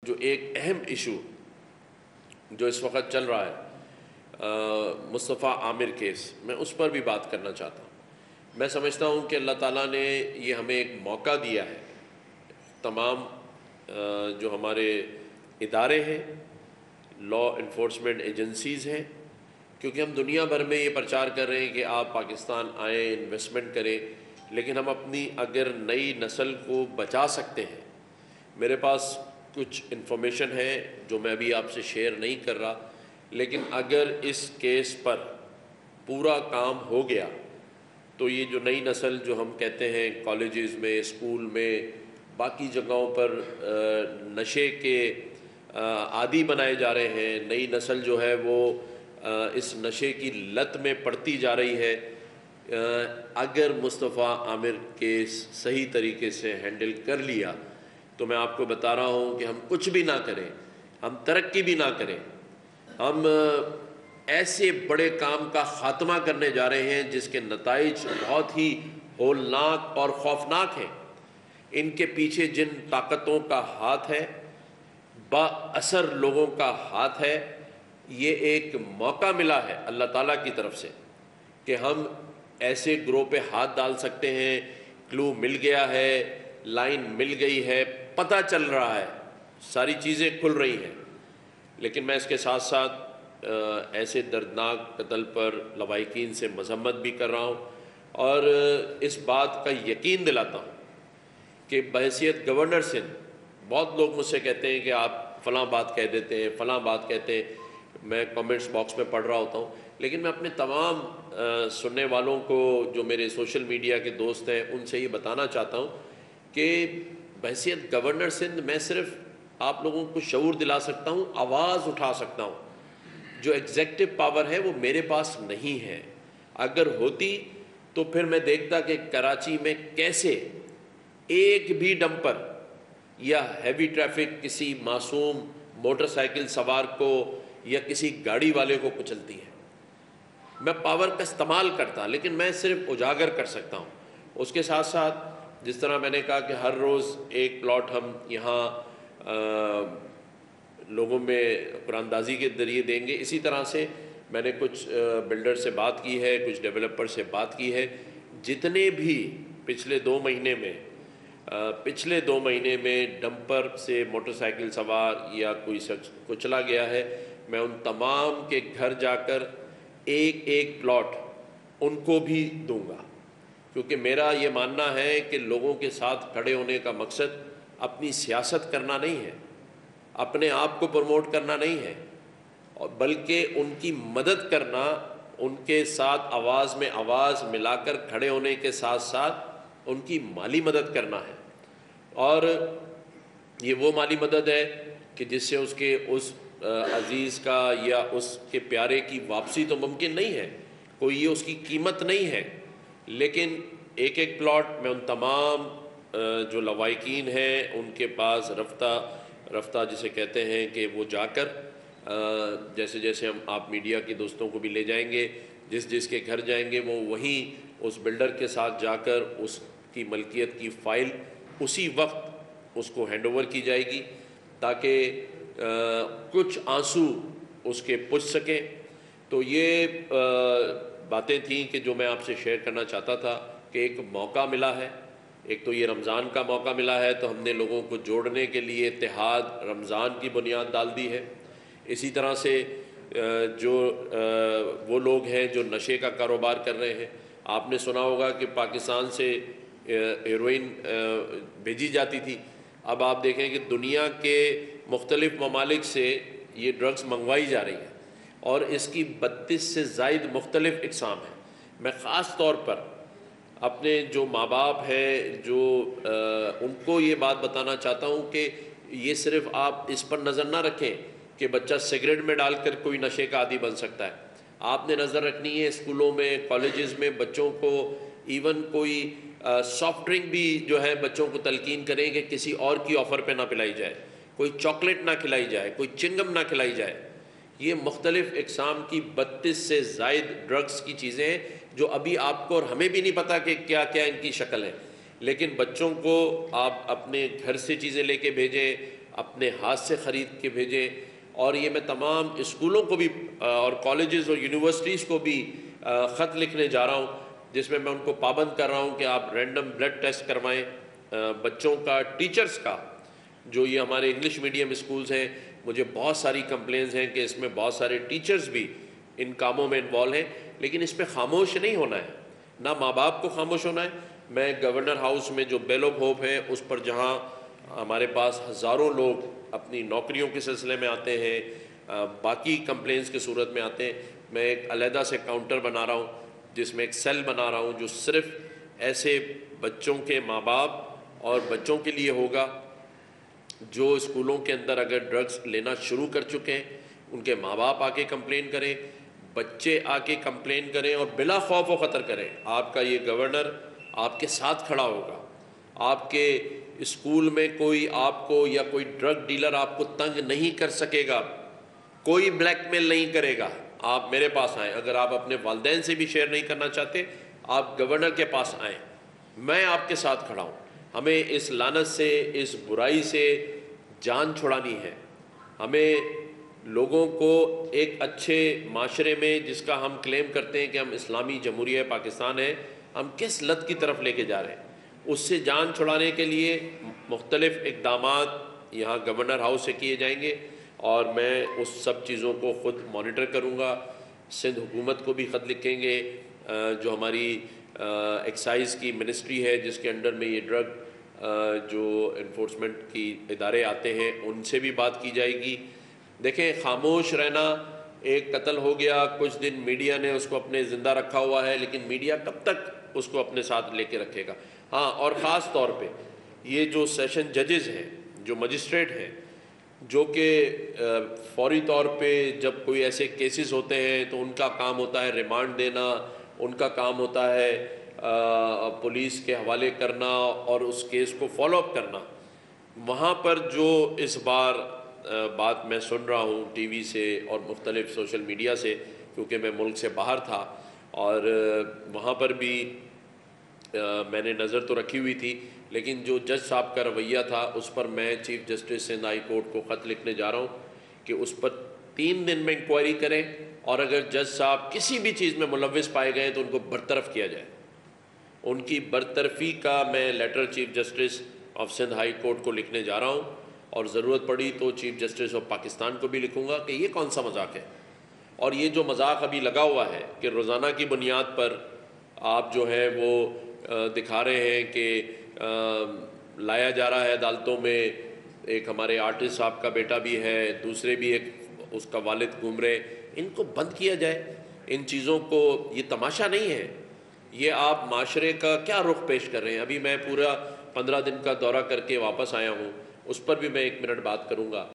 جو ایک اہم ایشو جو اس وقت چل رہا ہے مصطفیٰ عامر کیس، میں اس پر بھی بات کرنا چاہتا ہوں۔ میں سمجھتا ہوں کہ اللہ تعالیٰ نے یہ ہمیں ایک موقع دیا ہے، تمام جو ہمارے ادارے ہیں، لا انفورسمنٹ ایجنسیز ہیں، کیونکہ ہم دنیا بھر میں یہ پرچار کر رہے ہیں کہ آپ پاکستان آئیں، انویسٹمنٹ کریں، لیکن ہم اپنی اگر نئی نسل کو بچا سکتے ہیں، میرے پاس کچھ انفارمیشن ہے جو میں ابھی آپ سے شیئر نہیں کر رہا، لیکن اگر اس کیس پر پورا کام ہو گیا تو یہ جو نئی نسل جو ہم کہتے ہیں کالجز میں، اسکول میں، باقی جگہوں پر نشے کے عادی بنائے جا رہے ہیں، نئی نسل جو ہے وہ اس نشے کی لت میں پڑتی جا رہی ہے۔ اگر مصطفیٰ عامر کیس صحیح طریقے سے ہینڈل کر لیا تو میں آپ کو بتا رہا ہوں کہ ہم کچھ بھی نہ کریں، ہم ترقی بھی نہ کریں، ہم ایسے بڑے کام کا خاتمہ کرنے جا رہے ہیں جس کے نتائج بہت ہی ہولناک اور خوفناک ہیں۔ ان کے پیچھے جن طاقتوں کا ہاتھ ہے، با اثر لوگوں کا ہاتھ ہے، یہ ایک موقع ملا ہے اللہ تعالیٰ کی طرف سے کہ ہم ایسے گروہ پہ ہاتھ ڈال سکتے ہیں۔ کلو مل گیا ہے، لائن مل گئی ہے، پتہ چل رہا ہے، ساری چیزیں کھل رہی ہیں، لیکن میں اس کے ساتھ ساتھ ایسے دردناک قتل پر لواحقین سے مذمت بھی کر رہا ہوں، اور اس بات کا یقین دلاتا ہوں کہ بحیثیت گورنر سندھ بہت لوگ مجھ سے کہتے ہیں کہ آپ فلاں بات کہہ دیتے ہیں، فلاں بات کہتے ہیں، میں کامنٹس باکس میں پڑھ رہا ہوتا ہوں، لیکن میں اپنے تمام سننے والوں کو جو میرے سوشل میڈیا کے دوست ہیں ان سے یہ بتانا چاہتا ہوں کہ بحیثیت گورنر سندھ میں صرف آپ لوگوں کو شعور دلا سکتا ہوں، آواز اٹھا سکتا ہوں، جو ایگزیکٹو پاور ہے وہ میرے پاس نہیں ہے۔ اگر ہوتی تو پھر میں دیکھتا کہ کراچی میں کیسے ایک بھی ڈمپر یا ہیوی ٹریفک کسی معصوم موٹر سائیکل سوار کو یا کسی گاڑی والے کو کچلتی ہے۔ میں پاور کا استعمال کرتا، لیکن میں صرف اجاگر کر سکتا ہوں۔ اس کے ساتھ ساتھ جس طرح میں نے کہا کہ ہر روز ایک پلاٹ ہم یہاں لوگوں میں قرآن اندازی کے ذریعے دیں گے، اسی طرح سے میں نے کچھ بلڈر سے بات کی ہے، کچھ ڈیولپر سے بات کی ہے، جتنے بھی پچھلے 2 مہینے میں ڈمپر سے موٹر سائیکل سوار یا کوئی شخص کچلا گیا ہے، میں ان تمام کے گھر جا کر ایک پلاٹ ان کو بھی دوں گا، کیونکہ میرا یہ ماننا ہے کہ لوگوں کے ساتھ کھڑے ہونے کا مقصد اپنی سیاست کرنا نہیں ہے، اپنے آپ کو پروموٹ کرنا نہیں ہے، بلکہ ان کی مدد کرنا، ان کے ساتھ آواز میں آواز ملا کر کھڑے ہونے کے ساتھ ساتھ ان کی مالی مدد کرنا ہے۔ اور یہ وہ مالی مدد ہے کہ جس سے اس عزیز کا یا اس کے پیارے کی واپسی تو ممکن نہیں ہے، کوئی یہ اس کی قیمت نہیں ہے، لیکن ایک پلاٹ میں ان تمام جو لواحقین ہیں ان کے پاس رفتہ جسے کہتے ہیں کہ وہ جا کر جیسے جیسے ہم آپ میڈیا کے دوستوں کو بھی لے جائیں گے، جس کے گھر جائیں گے وہ وہیں اس بلڈر کے ساتھ جا کر اس کی ملکیت کی فائل اسی وقت اس کو ہینڈ اوور کی جائے گی، تاکہ کچھ آنسو اس کے پوچھ سکیں۔ تو یہ باتیں تھیں کہ جو میں آپ سے شیئر کرنا چاہتا تھا کہ ایک موقع ملا ہے، ایک تو یہ رمضان کا موقع ملا ہے تو ہم نے لوگوں کو جوڑنے کے لیے اتحاد رمضان کی بنیاد ڈال دی ہے۔ اسی طرح سے جو وہ لوگ ہیں جو نشے کا کاروبار کر رہے ہیں، آپ نے سنا ہوگا کہ پاکستان سے ہیروئن بھیجی جاتی تھی، اب آپ دیکھیں کہ دنیا کے مختلف ممالک سے یہ ڈرگز منگوائی جا رہی ہیں، اور اس کی 32 سے زائد مختلف اقسام ہیں۔ میں خاص طور پر اپنے جو ماں باپ ہیں جو ان کو یہ بات بتانا چاہتا ہوں کہ یہ صرف آپ اس پر نظر نہ رکھیں کہ بچہ سگریٹ میں ڈال کر کوئی نشے کا عادی بن سکتا ہے، آپ نے نظر رکھنی ہے اسکولوں میں، کالجز میں بچوں کو ایون کوئی سافٹ ڈرنک بھی جو ہے بچوں کو تلقین کریں کہ کسی اور کی آفر پہ نہ پلائی جائے، کوئی چاکلیٹ نہ کھلائی جائے، کوئی چنگم نہ کھلائی جائے۔ یہ مختلف اقسام کی 32 سے زائد ڈرگز کی چیزیں ہیں جو ابھی آپ کو اور ہمیں بھی نہیں پتہ کہ کیا کیا ان کی شکل ہے، لیکن بچوں کو آپ اپنے گھر سے چیزیں لے کے بھیجیں، اپنے ہاتھ سے خرید کے بھیجیں. اور یہ میں تمام اسکولوں کو بھی اور کالجز اور یونیورسٹیز کو بھی خط لکھنے جا رہا ہوں، جس میں ان کو پابند کر رہا ہوں کہ آپ رینڈم بلڈ ٹیسٹ کروائیں بچوں کا، ٹیچرز کا. جو یہ ہمارے انگلش میڈیم اسکولز ہیں، مجھے بہت ساری کمپلینز ہیں کہ اس میں بہت سارے ٹیچرز بھی ان کاموں میں انوالو ہیں، لیکن اس پہ خاموش نہیں ہونا ہے، نہ ماں باپ کو خاموش ہونا ہے. میں گورنر ہاؤس میں جو بیل آف ہوپ ہے اس پر، جہاں ہمارے پاس ہزاروں لوگ اپنی نوکریوں کے سلسلے میں آتے ہیں، باقی کمپلینس کی صورت میں آتے ہیں، میں ایک علیحدہ سے کاؤنٹر بنا رہا ہوں، جس میں ایک سیل بنا رہا ہوں جو صرف ایسے بچوں کے ماں باپ اور بچوں کے لیے ہوگا جو اسکولوں کے اندر اگر ڈرگز لینا شروع کر چکے ہیں. ان کے ماں باپ آ کے کمپلین کریں، بچے آ کے کمپلین کریں اور بلا خوف و خطر کریں. آپ کا یہ گورنر آپ کے ساتھ کھڑا ہوگا. آپ کے اسکول میں کوئی آپ کو یا کوئی ڈرگ ڈیلر آپ کو تنگ نہیں کر سکے گا، کوئی بلیک میل نہیں کرے گا. آپ میرے پاس آئیں. اگر آپ اپنے والدین سے بھی شیئر نہیں کرنا چاہتے، آپ گورنر کے پاس آئیں، میں آپ کے ساتھ کھڑا ہوں. ہمیں اس لعنت سے، اس برائی سے جان چھڑانی ہے. ہمیں لوگوں کو ایک اچھے معاشرے میں، جس کا ہم کلیم کرتے ہیں کہ ہم اسلامی جمہوریہ پاکستان ہے، ہم کس لت کی طرف لے کے جا رہے ہیں، اس سے جان چھڑانے کے لیے مختلف اقدامات یہاں گورنر ہاؤس سے کیے جائیں گے، اور میں اس سب چیزوں کو خود مانیٹر کروں گا. سندھ حکومت کو بھی خط لکھیں گے، جو ہماری ایکسائز کی منسٹری ہے جس کے انڈر میں یہ ڈرگ جو انفورسمنٹ کی ادارے آتے ہیں، ان سے بھی بات کی جائے گی. دیکھیں، خاموش رہنا، ایک قتل ہو گیا، کچھ دن میڈیا نے اس کو اپنے زندہ رکھا ہوا ہے، لیکن میڈیا کب تک اس کو اپنے ساتھ لے کے رکھے گا؟ ہاں، اور خاص طور پہ یہ جو سیشن ججز ہیں، جو مجسٹریٹ ہیں، جو کہ فوری طور پہ جب کوئی ایسے کیسز ہوتے ہیں تو ان کا کام ہوتا ہے ریمانڈ دینا، ان کا کام ہوتا ہے پولیس کے حوالے کرنا اور اس کیس کو فالو اپ کرنا. وہاں پر جو اس بار بات میں سن رہا ہوں ٹی وی سے اور مختلف سوشل میڈیا سے، کیونکہ میں ملک سے باہر تھا، اور وہاں پر بھی میں نے نظر تو رکھی ہوئی تھی، لیکن جو جج صاحب کا رویہ تھا اس پر میں chief justice Sindh high court کو خط لکھنے جا رہا ہوں کہ اس پر 3 دن میں انکوائری کریں، اور اگر جج صاحب کسی بھی چیز میں ملوث پائے گئے تو ان کو برطرف کیا جائے. ان کی برطرفی کا میں letter chief justice of Sindh high court کو لکھنے جا رہا ہوں، اور ضرورت پڑی تو چیف جسٹس آف پاکستان کو بھی لکھوں گا کہ یہ کون سا مذاق ہے. اور یہ جو مذاق ابھی لگا ہوا ہے کہ روزانہ کی بنیاد پر آپ جو ہے وہ دکھا رہے ہیں کہ لایا جا رہا ہے عدالتوں میں، ایک ہمارے آرٹسٹ صاحب کا بیٹا بھی ہے، دوسرے بھی ایک اس کا والد گھوم رہے، ان کو بند کیا جائے. ان چیزوں کو، یہ تماشا نہیں ہے، یہ آپ معاشرے کا کیا رخ پیش کر رہے ہیں. ابھی میں پورا 15 دن کا دورہ کر کے واپس آیا ہوں، اس پر بھی میں 1 منٹ بات کروں گا.